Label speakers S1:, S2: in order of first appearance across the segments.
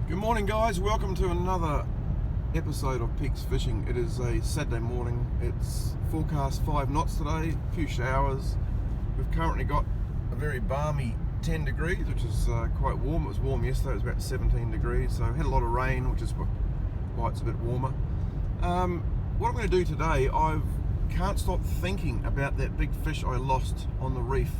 S1: Good morning, guys. Welcome to another episode of Peeex Fishing. It is a Saturday morning. It's forecast 5 knots today, a few showers. We've currently got a very balmy 10 degrees, which is quite warm. It was warm yesterday, it was about 17 degrees, so had a lot of rain, which is why it's a bit warmer. What I'm going to do today, I can't stop thinking about that big fish I lost on the reef.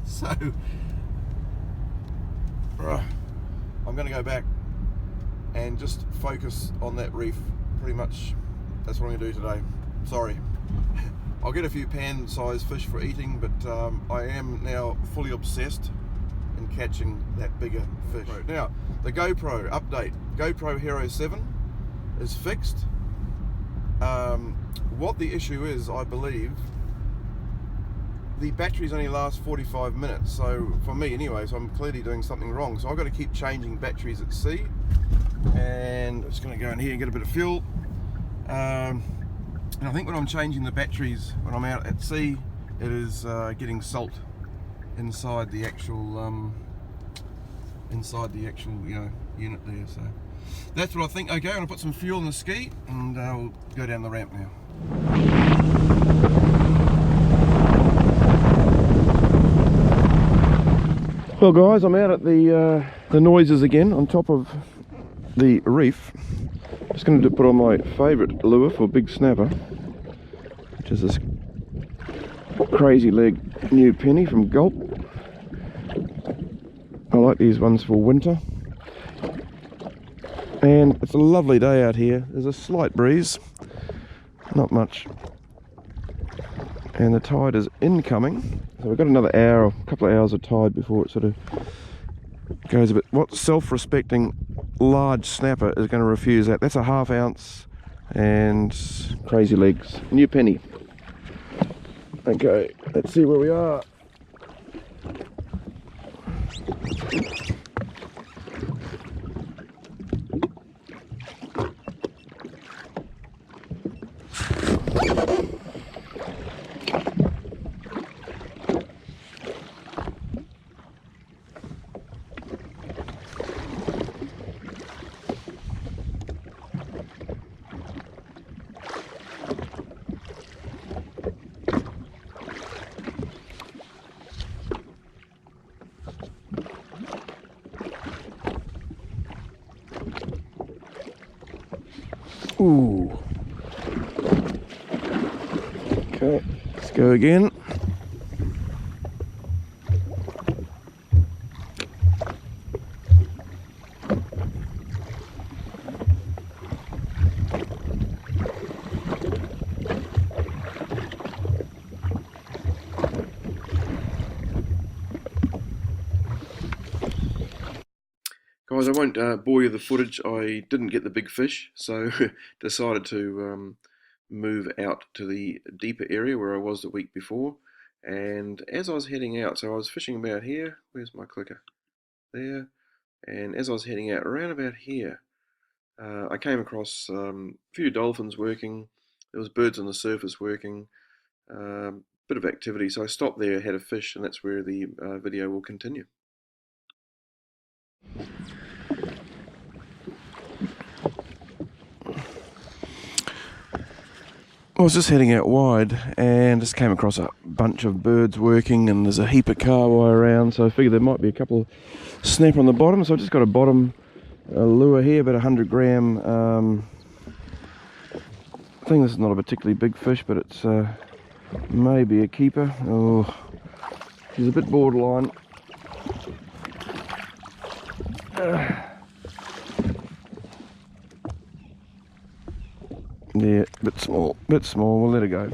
S1: So, I'm going to go back and just focus on that reef. Pretty much, that's what I'm going to do today. Sorry. I'll get a few pan-sized fish for eating, but I am now fully obsessed in catching that bigger fish. Now, the GoPro update. GoPro Hero 7 is fixed. What the issue is, I believe, the batteries only last 45 minutes, so for me anyway, so I'm clearly doing something wrong. So I've got to keep changing batteries at sea, and I'm just going to go in here and get a bit of fuel. And I think when I'm changing the batteries when I'm out at sea, it is getting salt inside the actual unit there. So that's what I think. Okay, I'm going to put some fuel in the ski and we'll go down the ramp now. Well, guys, I'm out at the noises again on top of the reef. Just going to put on my favourite lure for big snapper, which is this crazy leg new penny from Gulp. I like these ones for winter. And it's a lovely day out here. There's a slight breeze, not much. And the tide is incoming. So we've got another hour, a couple of hours of tide before it sort of goes a bit. What self-respecting large snapper is going to refuse that? That's a ½ ounce and crazy legs. New penny. Okay, let's see where we are. Ooh. Okay, let's go again. Guys, I won't bore you with the footage. I didn't get the big fish, so decided to move out to the deeper area where I was the week before. And as I was heading out, so I was fishing about here. Where's my clicker? There. And as I was heading out around about here, I came across a few dolphins working. There was birds on the surface working. Bit of activity. So I stopped there, had a fish, and that's where the video will continue. I was just heading out wide and just came across a bunch of birds working, and there's a heap of kahawai around, so I figured there might be a couple of snap on the bottom. So I just got a bottom lure here, about 100 gram. I think this is not a particularly big fish, but it's maybe a keeper. Oh, she's a bit borderline. Yeah, bit small, we'll let it go.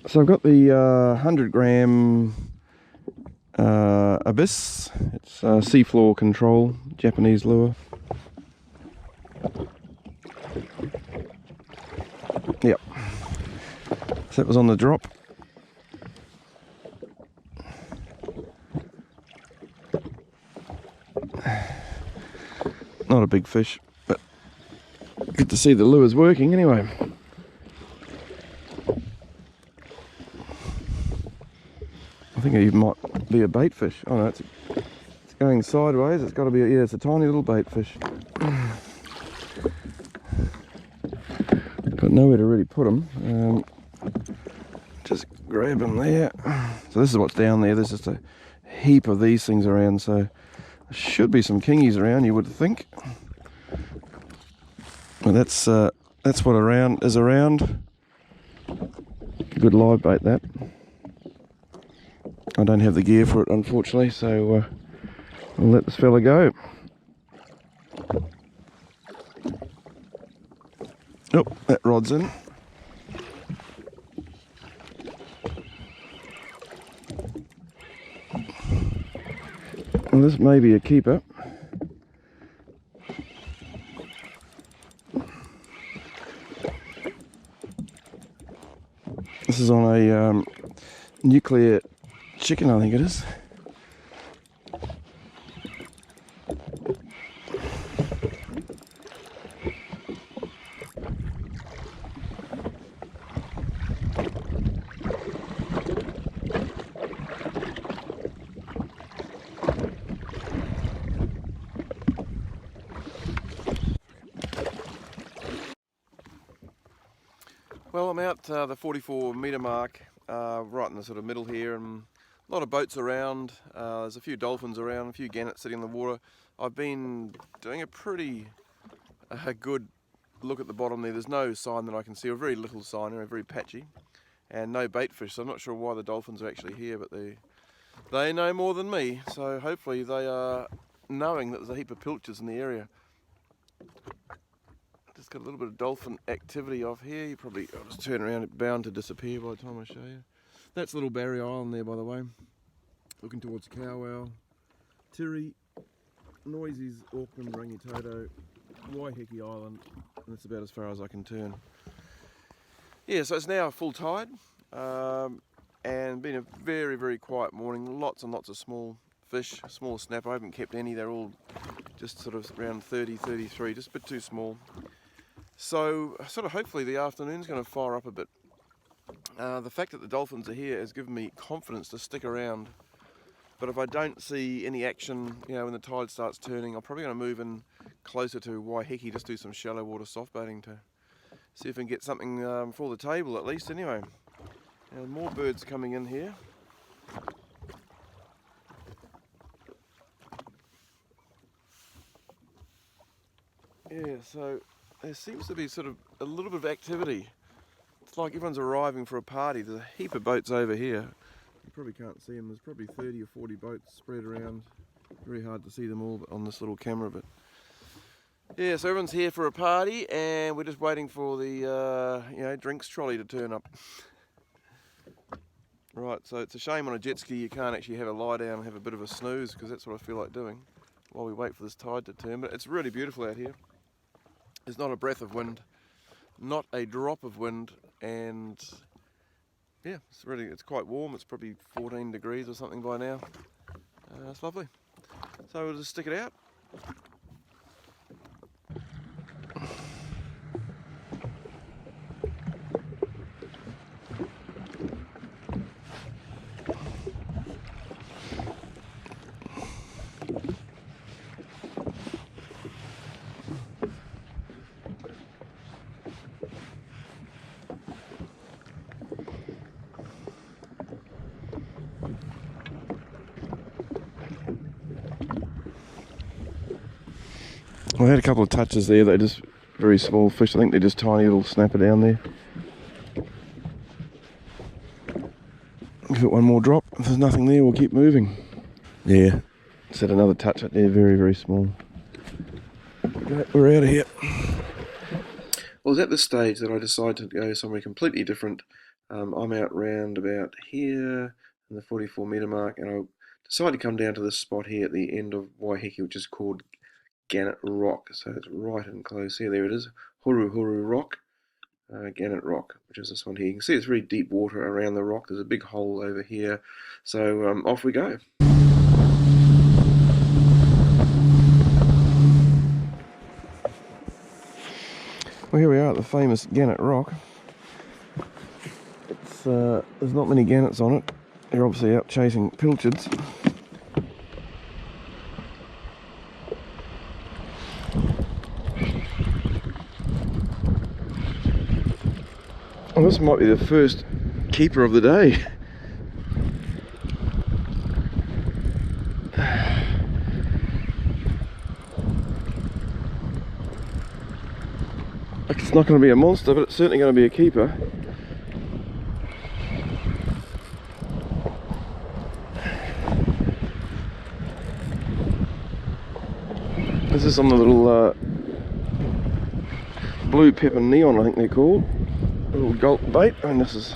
S1: So I've got the 100 gram Abyss. It's seafloor control, Japanese lure. Yep. So that was on the drop. Not a big fish, but Good to see the lure's working anyway. I think it might be a bait fish. Oh no, it's going sideways. It's got to be, yeah, it's a tiny little bait fish. Got nowhere to really put them. Just grab them there. So this is what's down there. There's just a heap of these things around, so there should be some kingies around, you would think. But that's what is around. Good live bait, that. I don't have the gear for it, unfortunately, so I'll let this fella go. Oh, that rod's in. Well, this may be a keeper. This is on a nuclear chicken, I think it is. Well, I'm out the 44 metre mark, right in the sort of middle here, and a lot of boats around. There's a few dolphins around, a few gannets sitting in the water. I've been doing a pretty good look at the bottom there. There's no sign that I can see, or very little sign, very patchy, and no bait fish. So I'm not sure why the dolphins are actually here, but they know more than me. So hopefully they are knowing that there's a heap of pilchards in the area. Just got a little bit of dolphin activity off here. I'll just turn around, it's bound to disappear by the time I show you. That's Little Barrier Island there, by the way. Looking towards Kahawai, Tiri, Noisy's, Auckland, Rangitoto, Waiheke Island, and that's about as far as I can turn. Yeah, so it's now full tide, and been a very, very quiet morning. Lots and lots of small fish, small snapper. I haven't kept any, they're all just sort of around 30, 33, just a bit too small. So, sort of hopefully the afternoon's going to fire up a bit. The fact that the dolphins are here has given me confidence to stick around. But if I don't see any action, when the tide starts turning, I'm probably going to move in closer to Waiheke, just do some shallow water soft baiting to see if we can get something for the table at least anyway. More birds coming in here. Yeah, so there seems to be sort of a little bit of activity. It's like everyone's arriving for a party. There's a heap of boats over here. You probably can't see them. There's probably 30 or 40 boats spread around. Very hard to see them all on this little camera, but yeah, so everyone's here for a party, and we're just waiting for the drinks trolley to turn up. Right, so it's a shame on a jet ski you can't actually have a lie down and have a bit of a snooze, because that's what I feel like doing while we wait for this tide to turn. But it's really beautiful out here. There's not a breath of wind, not a drop of wind, and yeah, it's quite warm. It's probably 14 degrees or something by now. It's lovely. So we'll just stick it out. I had a couple of touches there. They're just very small fish. I think they're just tiny little snapper down there. Give it one more drop. If there's nothing there, we'll keep moving. Yeah, set another touch up there. Very, very small. We're out of here. Well, it's at this stage that I decided to go somewhere completely different. I'm out round about here in the 44 metre mark, and I decided to come down to this spot here at the end of Waiheke, which is called Gannet Rock. So it's right and close here. There it is, Huru Huru Rock, Gannet Rock, which is this one here. You can see it's very deep water around the rock. There's a big hole over here. So off we go. Well, here we are at the famous Gannet rock. There's not many gannets on it. They're obviously out chasing pilchards. Well, this might be the first keeper of the day. It's not going to be a monster, but it's certainly going to be a keeper. This is on the little blue pepper neon, I think they're called. A little gulp bait, and this is.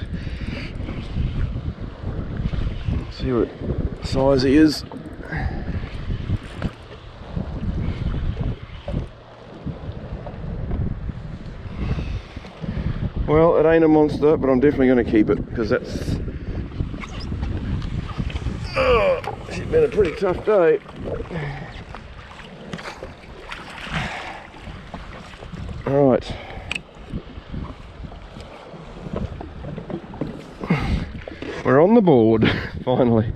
S1: Let's see what size he is. Well, it ain't a monster, but I'm definitely going to keep it because that's. It's been a pretty tough day. Right. We're on the board, finally.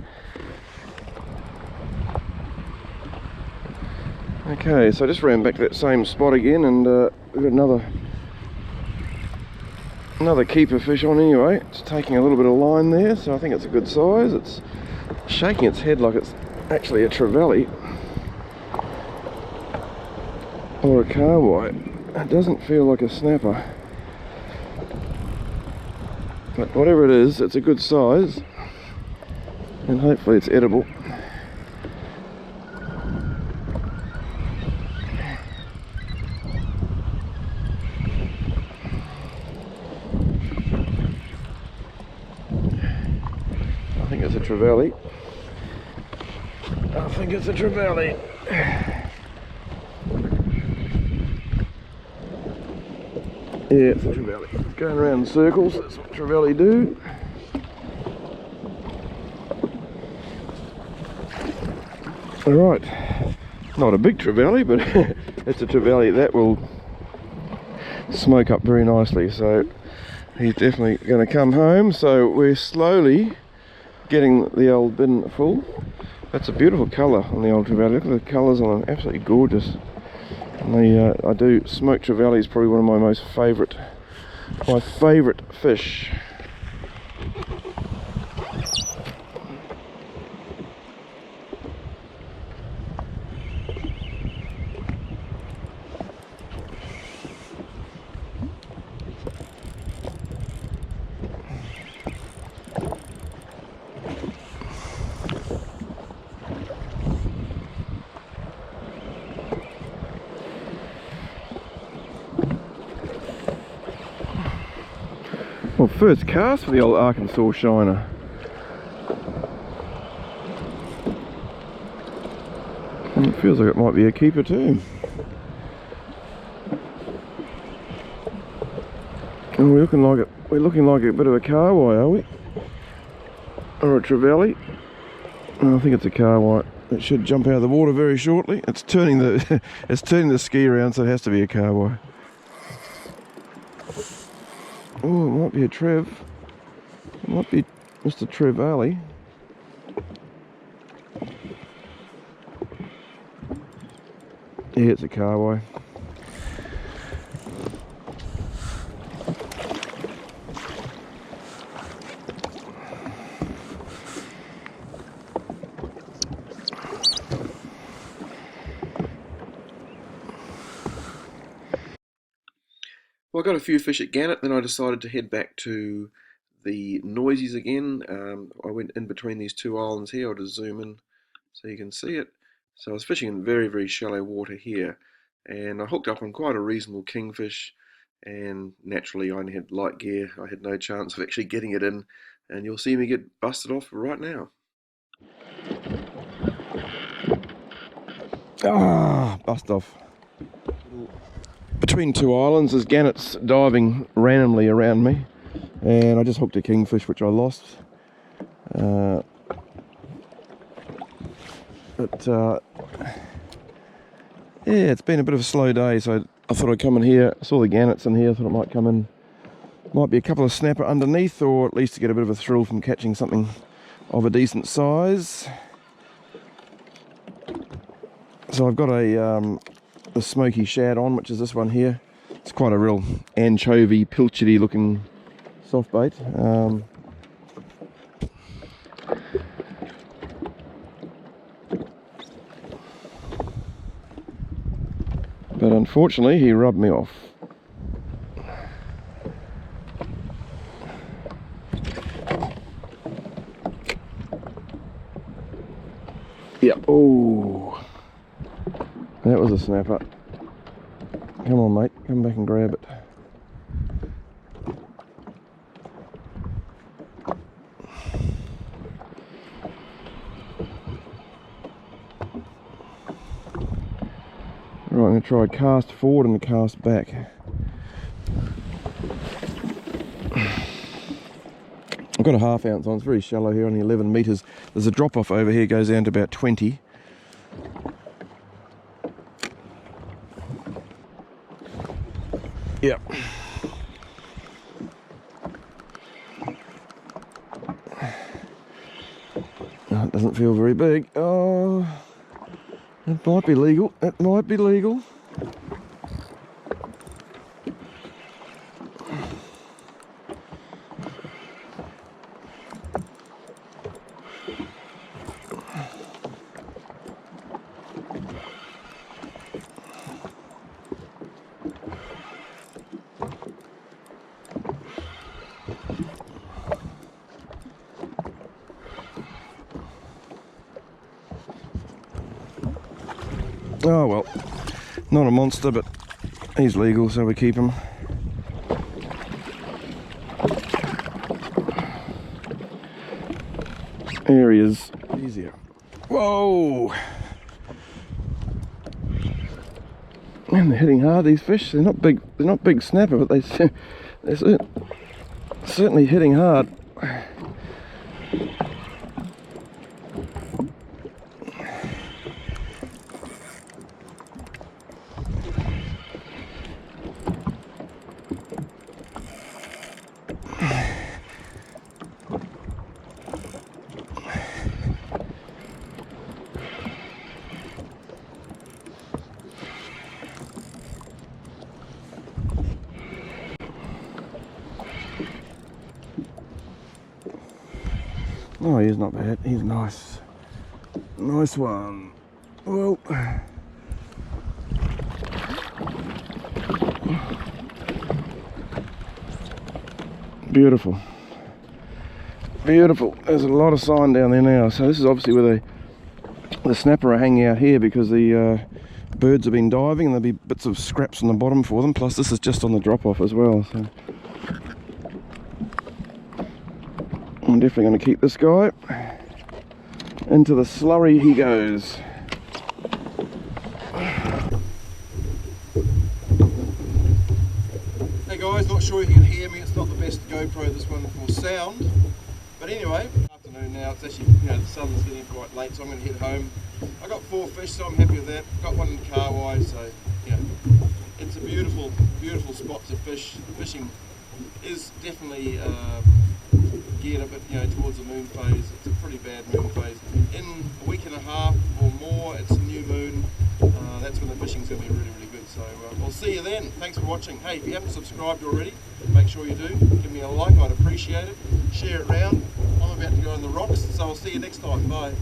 S1: Okay, so I just ran back to that same spot again, and we've got another keeper fish on anyway. It's taking a little bit of line there, so I think it's a good size. It's shaking its head like it's actually a trevally or a kahawai. It doesn't feel like a snapper, but whatever it is, it's a good size, and hopefully it's edible. I think it's a trevally. I think it's a trevally. Yeah, it's a trevally. It's going around in circles, that's what trevally do. Alright, not a big trevally, but it's a trevally that will smoke up very nicely, so he's definitely going to come home. So we're slowly getting the old bin full. That's a beautiful colour on the old trevally. Look at the colours on them, absolutely gorgeous. And I do smoked trevally is probably one of my favourite fish. Well, first cast for the old Arkansas shiner. And it feels like it might be a keeper too. And we're looking like a bit of a kahawai, are we? Or a trevally? Oh, I think it's a kahawai. It should jump out of the water very shortly. It's turning the ski around, so it has to be a kahawai. Oh, it might be a Trev. It might be Mr. Trevally. Yeah, it's a kahawai. Well, I got a few fish at Gannet, then I decided to head back to the Noisies again. I went in between these two islands here. I'll just zoom in so you can see it. So I was fishing in very, very shallow water here, and I hooked up on quite a reasonable kingfish, and naturally I only had light gear. I had no chance of actually getting it in, and you'll see me get busted off right now. Ah, bust off. Between two islands, there's gannets diving randomly around me, and I just hooked a kingfish which I lost. Yeah, it's been a bit of a slow day, so I thought I'd come in here. I saw the gannets in here. I thought it might come in. Might be a couple of snapper underneath, or at least to get a bit of a thrill from catching something of a decent size. So I've got a smoky shad on, which is this one here. It's quite a real anchovy, pilchardy looking soft bait. But unfortunately he rubbed me off. Yep. Oh, that was a snapper. Come on, mate, come back and grab it. Right, I'm going to try cast forward and cast back. I've got a ½ ounce on, it's very shallow here, only 11 metres. There's a drop off over here, goes down to about 20. Yep. Oh, it doesn't feel very big. Oh, it might be legal, it might be legal. Oh well, not a monster, but he's legal, so we keep him. There he is. Easier. Whoa! Man, they're hitting hard, these fish. They're not big. They're not big snapper, but they're certainly hitting hard. Oh, he's not bad. He's nice. Nice one. Well, beautiful. Beautiful. There's a lot of sign down there now. So this is obviously where the snapper are hanging out here, because the birds have been diving and there'll be bits of scraps on the bottom for them. Plus this is just on the drop off as well. So I'm definitely going to keep this guy. Into the slurry he goes. Hey guys, not sure if you can hear me. It's not the best GoPro, this one, for sound. But anyway, afternoon now. It's actually, the sun's getting quite late, so I'm going to head home. I got 4 fish, so I'm happy with that. Got one in Kahawai, so it's a beautiful, beautiful spot to fish. The fishing is definitely geared a bit, towards the moon phase. It's a pretty bad moon phase. In a week and a half or more, it's a new moon. That's when the fishing's going to be really, really good. So I'll see you then. Thanks for watching. Hey, if you haven't subscribed already, make sure you do. Give me a like, I'd appreciate it. Share it around. I'm about to go on the rocks, so I'll see you next time. Bye.